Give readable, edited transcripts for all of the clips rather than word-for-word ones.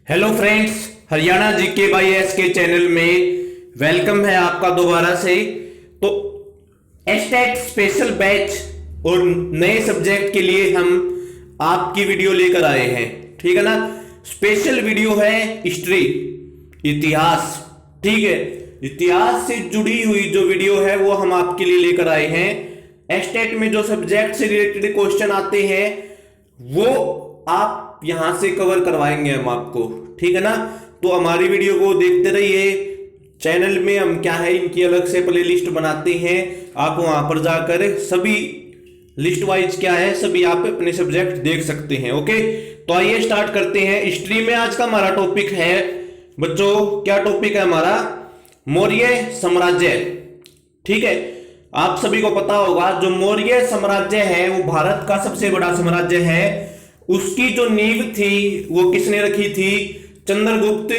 Hello friends, Haryana GK by S के channel में welcome है आपका दोबारा से। तो एस्टेट स्पेशल बैच और नए सब्जेक्ट के लिए हम आपकी वीडियो लेकर आए हैं, ठीक है ना। स्पेशल वीडियो है हिस्ट्री, इतिहास, ठीक है। इतिहास से जुड़ी हुई जो वीडियो है वो हम आपके लिए लेकर आए हैं। एस्टेट में जो सब्जेक्ट से रिलेटेड क्वेश्चन आते हैं वो आप यहां से कवर करवाएंगे हम आपको, ठीक है ना। तो हमारी वीडियो को देखते रहिए। चैनल में हम क्या है, इनकी अलग से प्लेलिस्ट बनाते हैं, आप वहां पर जाकर सभी लिस्ट वाइज क्या है सभी आप अपने सब्जेक्ट देख सकते हैं। ओके, तो आइए स्टार्ट करते हैं। हिस्ट्री में आज का हमारा टॉपिक है बच्चों, क्या टॉपिक है हमारा? मौर्य साम्राज्य, ठीक है। आप सभी को पता होगा जो मौर्य साम्राज्य है वो भारत का सबसे बड़ा साम्राज्य है। उसकी जो नींव थी वो किसने रखी थी? चंद्रगुप्त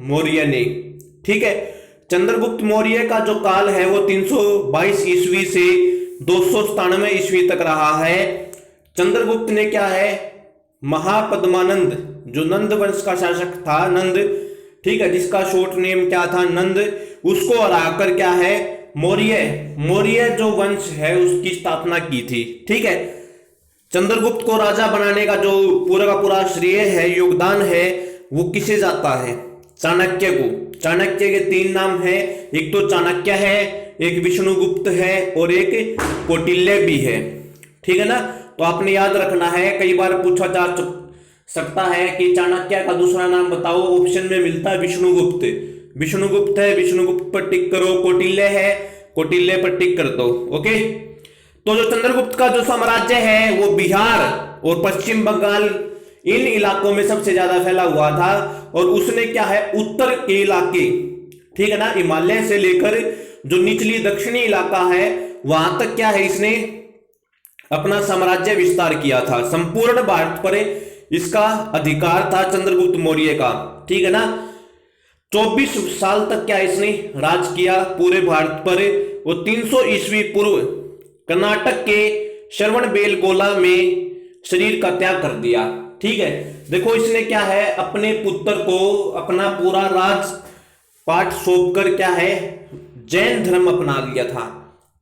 मौर्य ने, ठीक है। चंद्रगुप्त मौर्य का जो काल है वो 322 ईस्वी से 297 ईस्वी तक रहा है। चंद्रगुप्त ने क्या है, महापद्मानंद जो नंद वंश का शासक था, नंद, ठीक है, जिसका शॉर्ट नेम क्या था, नंद, उसको हराकर क्या है मौर्य जो वंश है उसकी स्थापना की थी, ठीक है। चंद्रगुप्त को राजा बनाने का जो पूरा का पूरा श्रेय है, योगदान है, वो किसे जाता है? चाणक्य को। चाणक्य के 3 नाम है, एक तो चाणक्य है, एक विष्णुगुप्त है और एक कौटिल्य भी है, ठीक है ना। तो आपने याद रखना है, कई बार पूछा जा सकता है कि चाणक्य का दूसरा नाम बताओ, ऑप्शन में मिलता है विष्णुगुप्त। विष्णुगुप्त है, विष्णुगुप्त पर टिक करो। कौटिल्य है, कौटिल्य पर टिक कर दो। ओके, तो जो चंद्रगुप्त का जो साम्राज्य है वो बिहार और पश्चिम बंगाल इन इलाकों में सबसे ज्यादा फैला हुआ था। और उसने क्या है, उत्तर के इलाके, ठीक है ना, हिमालय से लेकर जो निचली दक्षिणी इलाका है वहां तक क्या है इसने अपना साम्राज्य विस्तार किया था। संपूर्ण भारत पर इसका अधिकार था चंद्रगुप्त मौर्य का, ठीक है ना। 24 साल तक क्या इसने राज किया पूरे भारत पर। वो 300 ईस्वी पूर्व कर्नाटक के श्रवणबेलगोला में शरीर का त्याग कर दिया, ठीक है। देखो इसने क्या है अपने पुत्र को अपना पूरा राज पाठ सौंपकर क्या है जैन धर्म अपना लिया था,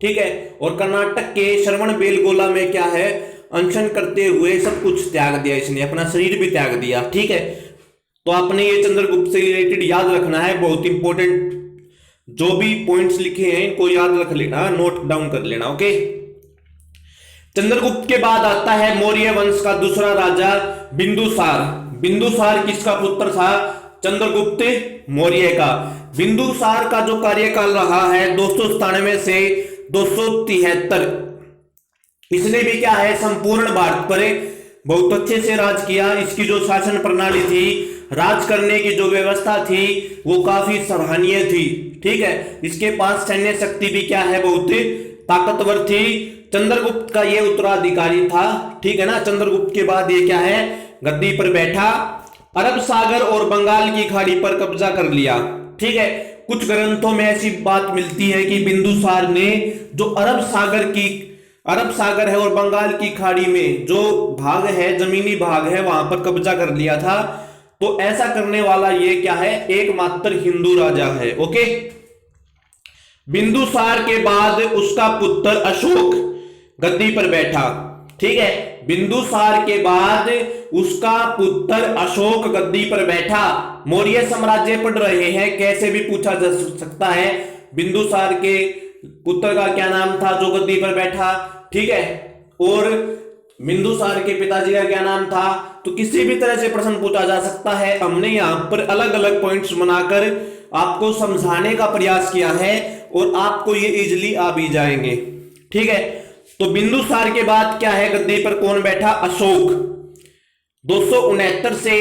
ठीक है। और कर्नाटक के श्रवणबेलगोला में क्या है अनशन करते हुए सब कुछ त्याग दिया इसने, अपना शरीर भी त्याग दिया, ठीक है। तो आपने ये चंद्रगुप्त से रिलेटेड याद रखना है, बहुत इंपॉर्टेंट जो भी पॉइंट्स लिखे हैं इनको याद रख लेना, नोट डाउन कर लेना। ओके, चंद्रगुप्त के बाद आता है मौर्य वंश का दूसरा राजा बिंदुसार। बिंदुसार किसका पुत्र था? चंद्रगुप्त मौर्य का। बिंदुसार का जो कार्यकाल रहा है 297 से 273। इसने भी क्या है संपूर्ण भारत पर बहुत अच्छे से राज किया। इसकी जो शासन प्रणाली थी, राज करने की जो व्यवस्था थी वो काफी सराहनीय थी, ठीक है। इसके पास सैन्य शक्ति भी क्या है बहुत ताकतवर थी। चंद्रगुप्त का ये उत्तराधिकारी था, ठीक है ना। चंद्रगुप्त के बाद ये क्या है गद्दी पर बैठा, अरब सागर और बंगाल की खाड़ी पर कब्जा कर लिया, ठीक है। कुछ ग्रंथों में ऐसी बात मिलती है कि बिंदुसार ने जो अरब सागर है और बंगाल की खाड़ी में जो भाग है, जमीनी भाग है, वहां पर कब्जा कर लिया था। तो ऐसा करने वाला ये क्या है एकमात्र हिंदू राजा है। ओके, बिंदुसार के बाद उसका पुत्र अशोक गद्दी पर बैठा, ठीक है। बिंदुसार के बाद उसका पुत्र अशोक गद्दी पर बैठा। मौर्य साम्राज्य पढ़ रहे हैं, कैसे भी पूछा जा सकता है बिंदुसार के पुत्र का क्या नाम था जो गद्दी पर बैठा, ठीक है। और बिंदुसार के पिताजी का क्या नाम था, तो किसी भी तरह से प्रश्न पूछा जा सकता है। हमने यहां पर अलग अलग पॉइंट्स बनाकर आपको समझाने का प्रयास किया है और आपको ये इजीली आ भी जाएंगे, ठीक है। तो बिंदुसार के बाद क्या है गद्दी पर कौन बैठा? अशोक। 269 से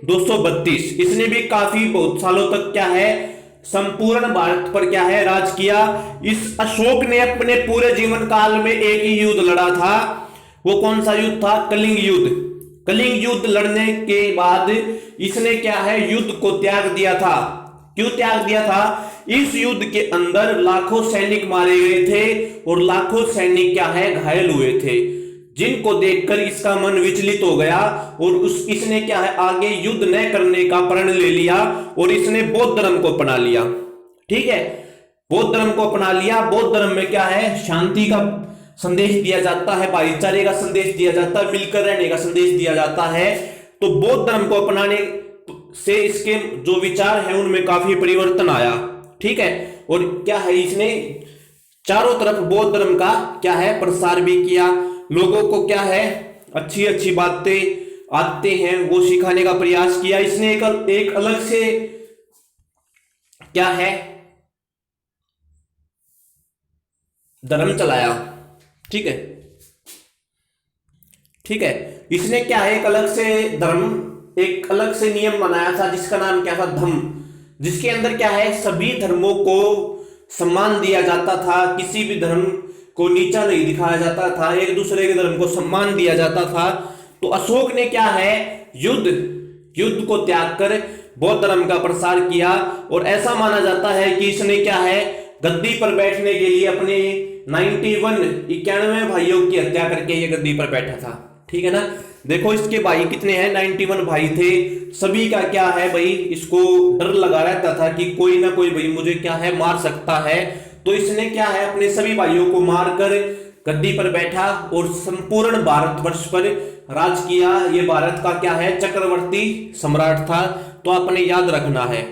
232 इसने भी काफी बहुत सालों तक क्या है संपूर्ण भारत पर क्या है राज किया। इस अशोक ने अपने पूरे जीवन काल में एक ही युद्ध लड़ा था। वो कौन सा युद्ध था? कलिंग युद्ध। कलिंग युद्ध लड़ने के बाद इसने क्या है युद्ध को त्याग दिया था। क्यों त्याग दिया था? इस युद्ध के अंदर लाखों सैनिक मारे गए थे और लाखों सैनिक क्या है घायल हुए थे। जिनको देखकर इसका मन विचलित हो गया और इसने क्या है आगे युद्ध न करने का प्रण ले लिया और इसने बौद्ध धर्म को अपना लिया। ठीक है, बौद्ध धर्म को अपना लिया। बौद्ध धर्म में क्या है, शांति का संदेश दिया जाता है, भाईचारे का संदेश दिया जाता है, मिलकर रहने का संदेश दिया जाता है। तो बौद्ध धर्म को अपनाने से इसके जो विचार हैं उनमें काफी परिवर्तन आया। ठीक है, और क्या है इसने चारों तरफ बौद्ध धर्म का क्या है प्रसार भी किया। लोगों को क्या है अच्छी अच्छी बातें आते हैं वो सिखाने का प्रयास किया। इसने एक अलग से क्या है धर्म चलाया। ठीक है, ठीक है, इसने क्या है एक अलग से धर्म, एक अलग से नियम बनाया था जिसका नाम क्या था, धम्म, जिसके अंदर क्या है सभी धर्मों को सम्मान दिया जाता था, किसी भी धर्म को नीचा नहीं दिखाया जाता था, एक दूसरे के धर्म को सम्मान दिया जाता था। तो अशोक ने क्या है युद्ध को त्याग कर बौद्ध धर्म का प्रसार किया और ऐसा माना जाता है कि इसने क्या है गद्दी पर बैठने के लिए अपने 91 भाइयों की हत्या करके ये गद्दी पर बैठा था। ठीक है ना, देखो इसके भाई कितने हैं, 91 भाई थे। सभी का क्या है भाई इसको डर लगा रहता था कि कोई ना कोई भाई मुझे क्या है मार सकता है। तो इसने क्या है अपने सभी भाइयों को मारकर गद्दी पर बैठा और संपूर्ण भारतवर्ष पर राज किया। ये भारत का क्या है चक्रवर्ती सम्राट था। तो आपने याद रखना है।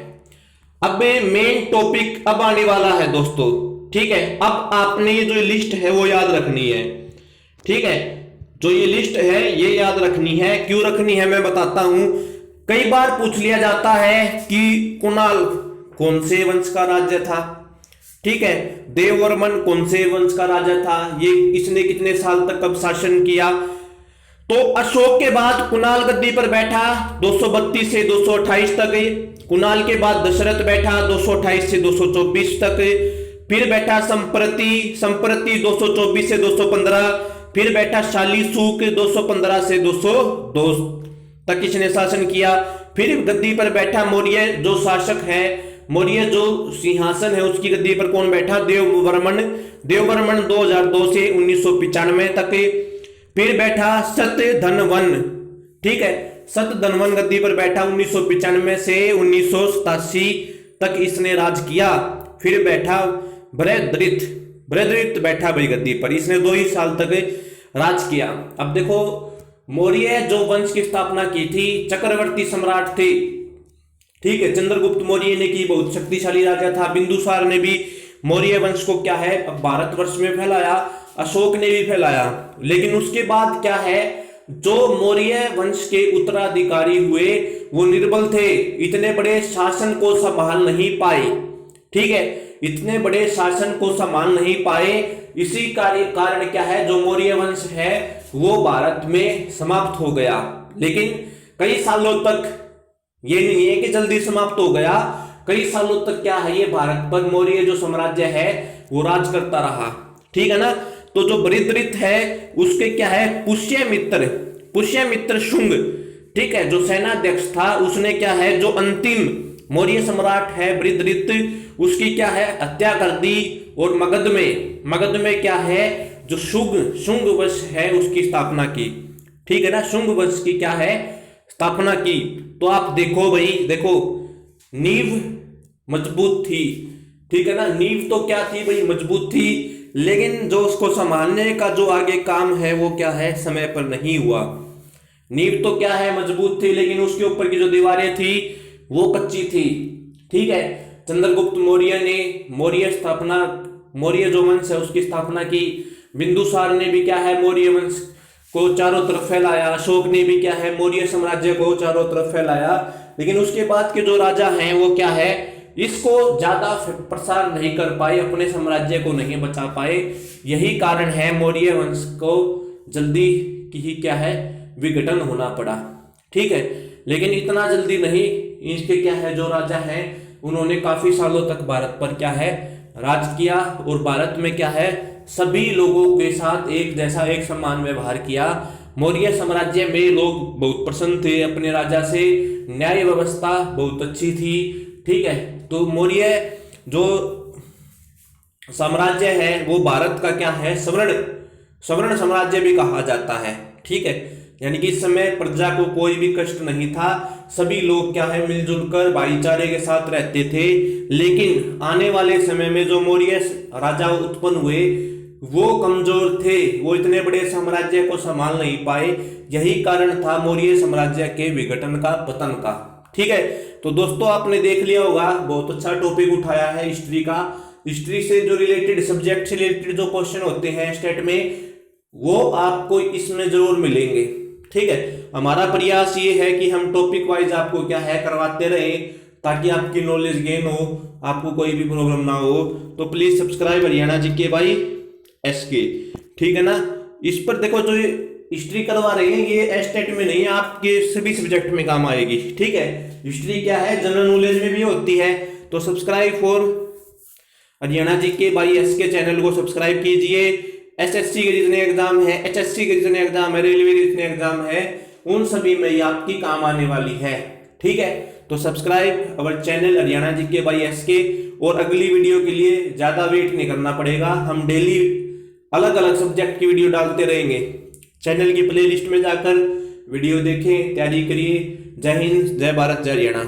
अब मेन टॉपिक अब आने वाला है दोस्तों। ठीक है, अब आपने ये जो लिस्ट है वो याद रखनी है। ठीक है, जो ये लिस्ट है ये याद रखनी है। क्यों रखनी है मैं बताता हूं। कई बार पूछ लिया जाता है कि कुणाल कौन से वंश का राज्य था। ठीक है, देववर्मन कौन से वंश का राजा था, ये इसने कितने साल तक कब शासन किया। तो अशोक के बाद कुणाल गद्दी पर बैठा 232 से 228 तक। कुणाल के बाद दशरथ बैठा 228 से 224 तक। फिर बैठा संप्रति 224 से 215। फिर बैठा शालीशुक 215 से 202 तक इसने शासन किया। फिर गद्दी पर बैठा मौर्य जो शासक है, मौर्य जो सिंहासन है उसकी गद्दी पर कौन बैठा, देववर्मन 2002 से 1995 तक। फिर बैठा सतधनवन। ठीक है, सतधनवन गद्दी पर बैठा 1995 से 1987 तक इसने राज किया। फिर बैठा बृहद्रथ बैठा भाई गद्दी पर, इसने 2 ही साल तक राज किया। अब देखो मौर्य जो वंश की स्थापना की थी, चक्रवर्ती सम्राट थे। ठीक है, चंद्रगुप्त मौर्य ने की, बहुत शक्तिशाली राजा था। बिंदुसार ने भी मौर्य वंश को क्या है भारतवर्ष में फैलाया, अशोक ने भी फैलाया। लेकिन उसके बाद क्या है जो मौर्य वंश के उत्तराधिकारी हुए वो निर्बल थे, इतने बड़े शासन को संभाल नहीं पाए। ठीक है, इतने बड़े शासन को संभाल नहीं पाए। इसी कारण क्या है जो मौर्य वंश है वो भारत में समाप्त हो गया। लेकिन कई सालों तक ये नहीं है कि जल्दी समाप्त हो गया, कई सालों तक क्या है ये भारत पर मौर्य जो साम्राज्य है वो राज करता रहा। ठीक है ना, तो जो बृहद्रथ है उसके क्या है पुष्यमित्र शुंग, ठीक है, जो सेनाध्यक्ष था उसने क्या है जो अंतिम मौर्य सम्राट है बृहद्रथ उसकी क्या है हत्या कर दी और मगध में क्या है जो शुंग वंश है उसकी स्थापना की। ठीक है ना, शुंग वंश की क्या है स्थापना की। तो आप देखो भाई, देखो नींव मजबूत थी। ठीक है ना, नींव तो क्या थी भाई मजबूत थी, लेकिन जो उसको संभालने का जो आगे काम है वो क्या है समय पर नहीं हुआ। नींव तो क्या है मजबूत थी, लेकिन उसके ऊपर की जो दीवारें थी वो कच्ची थी। ठीक है, चंद्रगुप्त मौर्य ने मौर्य जो वंश है उसकी स्थापना की। बिंदुसार ने भी क्या है मौर्य वंश को चारों तरफ फैलाया। अशोक ने भी क्या है मौर्य साम्राज्य को चारों तरफ फैलाया। लेकिन उसके बाद के जो राजा हैं वो क्या है इसको ज्यादा प्रसार नहीं कर पाए, अपने साम्राज्य को नहीं बचा पाए। यही कारण है मौर्य वंश को जल्दी ही क्या है विघटन होना पड़ा। ठीक है, लेकिन इतना जल्दी नहीं, इसके क्या है जो राजा हैं उन्होंने काफी सालों तक भारत पर क्या है राज किया और भारत में क्या है सभी लोगों के साथ एक जैसा एक समान व्यवहार किया। मौर्य साम्राज्य में लोग बहुत प्रसन्न थे अपने राजा से, न्याय व्यवस्था बहुत अच्छी थी। ठीक है, तो मौर्य जो साम्राज्य है वो भारत का क्या है स्वर्ण साम्राज्य भी कहा जाता है। ठीक है, यानी कि इस समय प्रजा को कोई भी कष्ट नहीं था, सभी लोग क्या है मिलजुल कर भाईचारे के साथ रहते थे। लेकिन आने वाले समय में जो मौर्य राजा उत्पन्न हुए वो कमजोर थे, वो इतने बड़े साम्राज्य को संभाल नहीं पाए। यही कारण था मौर्य साम्राज्य के विघटन का, पतन का। ठीक है, तो दोस्तों आपने देख लिया होगा, बहुत अच्छा टॉपिक उठाया है हिस्ट्री का। हिस्ट्री से जो रिलेटेड, सब्जेक्ट से रिलेटेड जो क्वेश्चन होते हैं स्टेट में, वो आपको इसमें जरूर मिलेंगे। ठीक है, हमारा प्रयास ये है कि हम टॉपिक वाइज आपको क्या है करवाते रहे, ताकि आपकी नॉलेज गेन हो, आपको कोई भी प्रॉब्लम ना हो। तो please subscribe Haryana GK by SK. ठीक है ना, इस पर देखो जो हिस्ट्री करवा रहे हैं ये एस्टेट में नहीं, आपके सभी सब्जेक्ट में काम आएगी। ठीक है, हिस्ट्री क्या है जनरल नॉलेज में भी होती है। तो subscribe for Haryana GK by SK channel को सब्सक्राइब कीजिए। एसएससी के जितने एग्जाम है, एचएससी के जितने एग्जाम है, रेलवे के जितने एग्जाम है, उन सभी में ये आपकी काम आने वाली है। ठीक है, तो subscribe our channel Haryana GK by SK. और अगली वीडियो के लिए ज्यादा वेट नहीं करना पड़ेगा, हम डेली अलग अलग सब्जेक्ट की वीडियो डालते रहेंगे। चैनल की प्लेलिस्ट में जाकर वीडियो देखें, तैयारी करिए। जय हिंद, जय भारत, जय हरियाणा।